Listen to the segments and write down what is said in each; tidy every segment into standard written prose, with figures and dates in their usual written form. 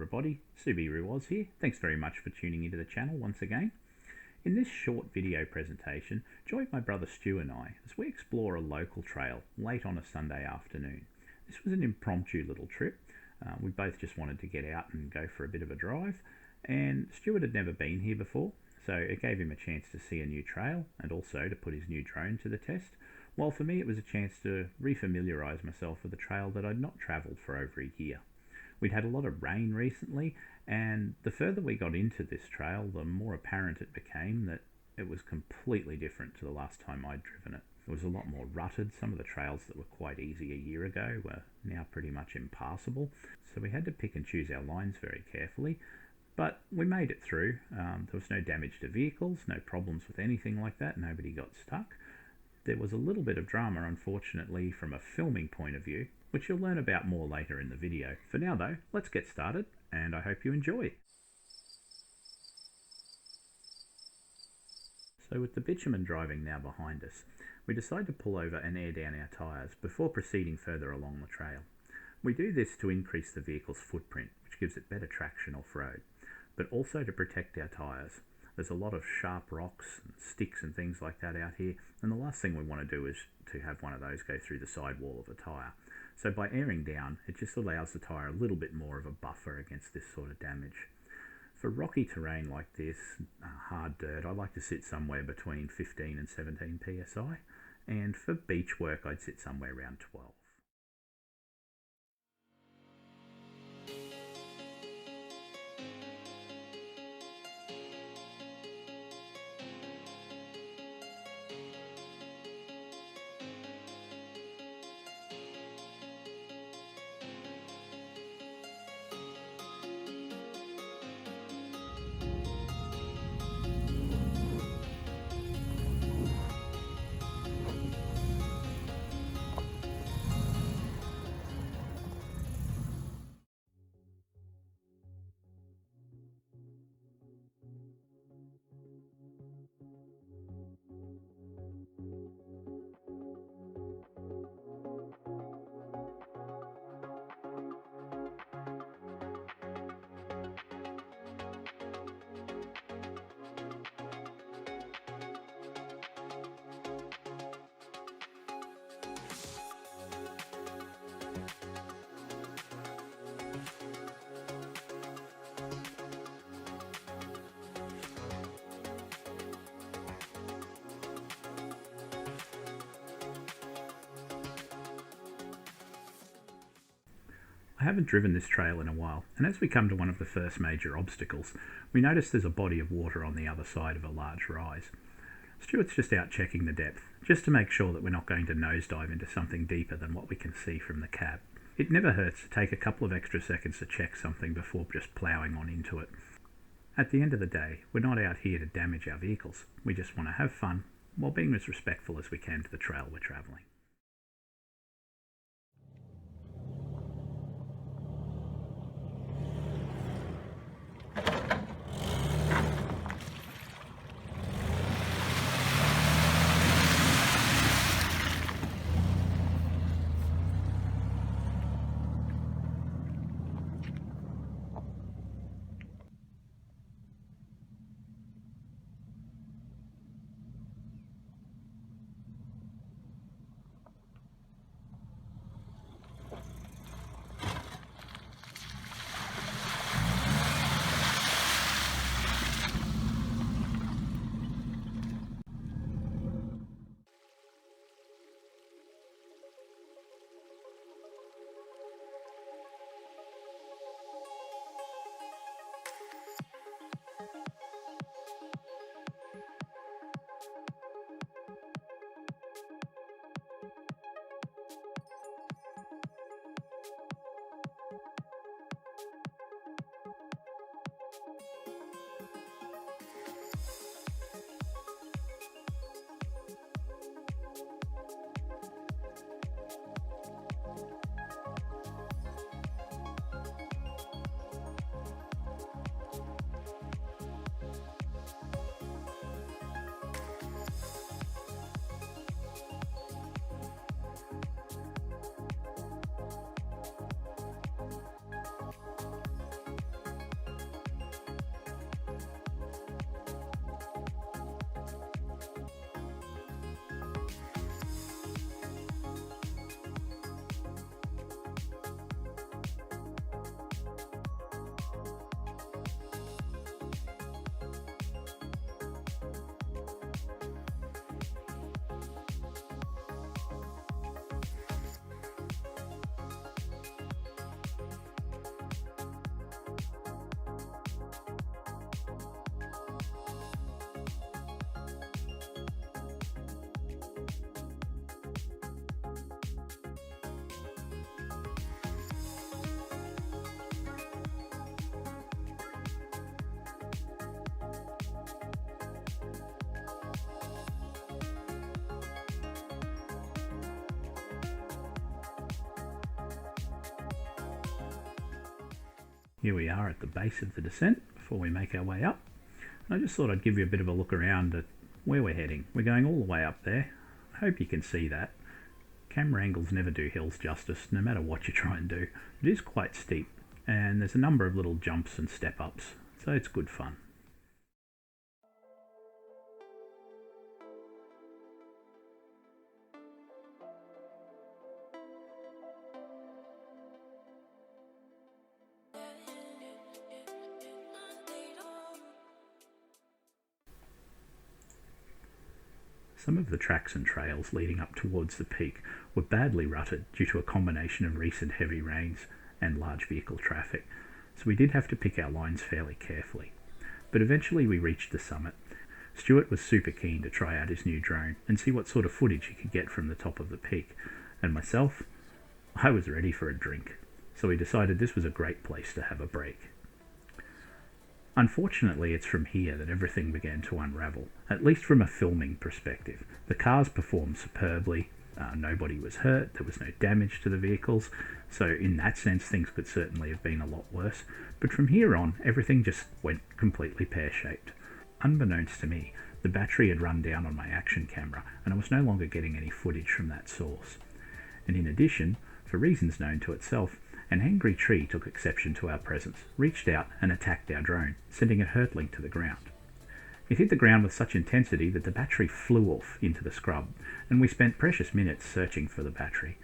everybody, Subaru Oz here. Thanks very much for tuning into the channel once again. In this short video presentation, join my brother Stu and I as we explore a local trail late on a Sunday afternoon. This was an impromptu little trip. We both just wanted to get out and go for a bit of a drive, and Stuart had never been here before, so it gave him a chance to see a new trail and also to put his new drone to the test, while for me it was a chance to refamiliarise myself with a trail that I'd not travelled for over a year. We'd had a lot of rain recently, and the further we got into this trail, the more apparent it became that it was completely different to the last time I'd driven it. It was a lot more rutted. Some of the trails that were quite easy a year ago were now pretty much impassable, so we had to pick and choose our lines very carefully. But we made it through. There was no damage to vehicles, no problems with anything like that, nobody got stuck. There was a little bit of drama, unfortunately, from a filming point of view, which you'll learn about more later in the video. For now though, let's get started, and I hope you enjoy. So with the bitumen driving now behind us, we decide to pull over and air down our tyres before proceeding further along the trail. We do this to increase the vehicle's footprint, which gives it better traction off-road, but also to protect our tyres. There's a lot of sharp rocks and sticks and things like that out here, and the last thing we want to do is to have one of those go through the sidewall of a tyre. So by airing down, it just allows the tyre a little bit more of a buffer against this sort of damage. For rocky terrain like this, hard dirt, I like to sit somewhere between 15 and 17 psi, and for beach work I'd sit somewhere around 12. I haven't driven this trail in a while, and as we come to one of the first major obstacles, we notice there's a body of water on the other side of a large rise. Stuart's just out checking the depth, just to make sure that we're not going to nosedive into something deeper than what we can see from the cab. It never hurts to take a couple of extra seconds to check something before just ploughing on into it. At the end of the day, we're not out here to damage our vehicles. We just want to have fun, while being as respectful as we can to the trail we're travelling. Here we are at the base of the descent before we make our way up. And I just thought I'd give you a bit of a look around at where we're heading. We're going all the way up there. I hope you can see that. Camera angles never do hills justice, no matter what you try and do. It is quite steep, and there's a number of little jumps and step-ups, so it's good fun. Some of the tracks and trails leading up towards the peak were badly rutted due to a combination of recent heavy rains and large vehicle traffic, so we did have to pick our lines fairly carefully. But eventually we reached the summit. Stuart was super keen to try out his new drone and see what sort of footage he could get from the top of the peak, and myself, I was ready for a drink, so we decided this was a great place to have a break. Unfortunately, it's from here that everything began to unravel, at least from a filming perspective. The cars performed superbly, nobody was hurt, there was no damage to the vehicles, so in that sense things could certainly have been a lot worse, but from here on everything just went completely pear-shaped. Unbeknownst to me, the battery had run down on my action camera and I was no longer getting any footage from that source. And in addition, for reasons known to itself, an angry tree took exception to our presence, reached out and attacked our drone, sending it hurtling to the ground. It hit the ground with such intensity that the battery flew off into the scrub, and we spent precious minutes searching for the battery.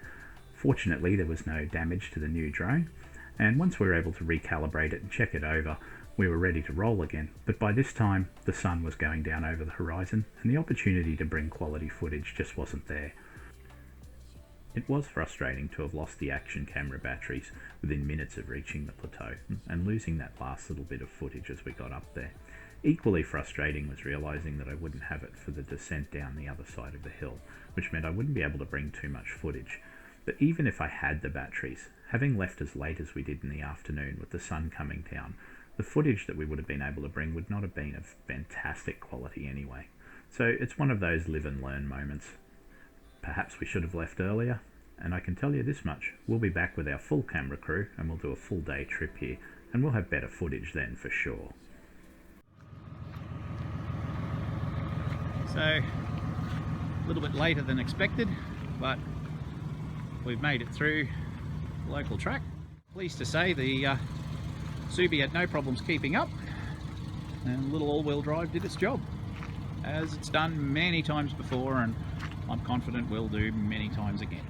Fortunately, there was no damage to the new drone, and once we were able to recalibrate it and check it over, we were ready to roll again, but by this time the sun was going down over the horizon, and the opportunity to bring quality footage just wasn't there. It was frustrating to have lost the action camera batteries within minutes of reaching the plateau and losing that last little bit of footage as we got up there. Equally frustrating was realising that I wouldn't have it for the descent down the other side of the hill, which meant I wouldn't be able to bring too much footage. But even if I had the batteries, having left as late as we did in the afternoon with the sun coming down, the footage that we would have been able to bring would not have been of fantastic quality anyway. So it's one of those live and learn moments. Perhaps we should have left earlier, and I can tell you this much, we'll be back with our full camera crew and we'll do a full day trip here, and we'll have better footage then for sure. So, a little bit later than expected, but we've made it through the local track. Pleased to say the Subi had no problems keeping up, and little all-wheel drive did its job, as it's done many times before, and I'm confident we'll do many times again.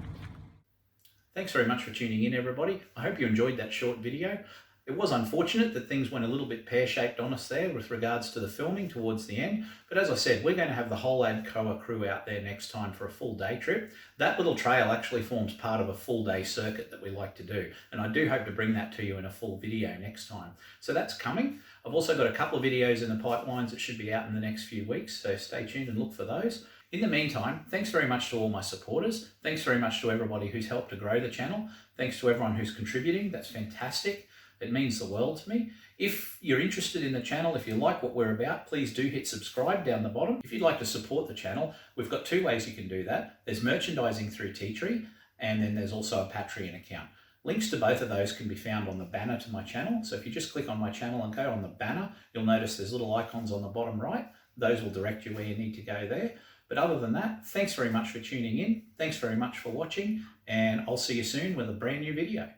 Thanks very much for tuning in, everybody. I hope you enjoyed that short video. It was unfortunate that things went a little bit pear-shaped on us there with regards to the filming towards the end, but as I said, we're going to have the whole ADCOA crew out there next time for a full day trip. That little trail actually forms part of a full day circuit that we like to do, and I do hope to bring that to you in a full video next time. So that's coming. I've also got a couple of videos in the pipelines that should be out in the next few weeks, so stay tuned and look for those. In the meantime, thanks very much to all my supporters. Thanks very much to everybody who's helped to grow the channel. Thanks to everyone who's contributing. That's fantastic. It means the world to me. If you're interested in the channel, if you like what we're about, please do hit subscribe down the bottom. If you'd like to support the channel, we've got two ways you can do that. There's merchandising through Teatree, and then there's also a Patreon account. Links to both of those can be found on the banner to my channel. So if you just click on my channel and go on the banner, you'll notice there's little icons on the bottom right. Those will direct you where you need to go there. But other than that, thanks very much for tuning in. Thanks very much for watching, and I'll see you soon with a brand new video.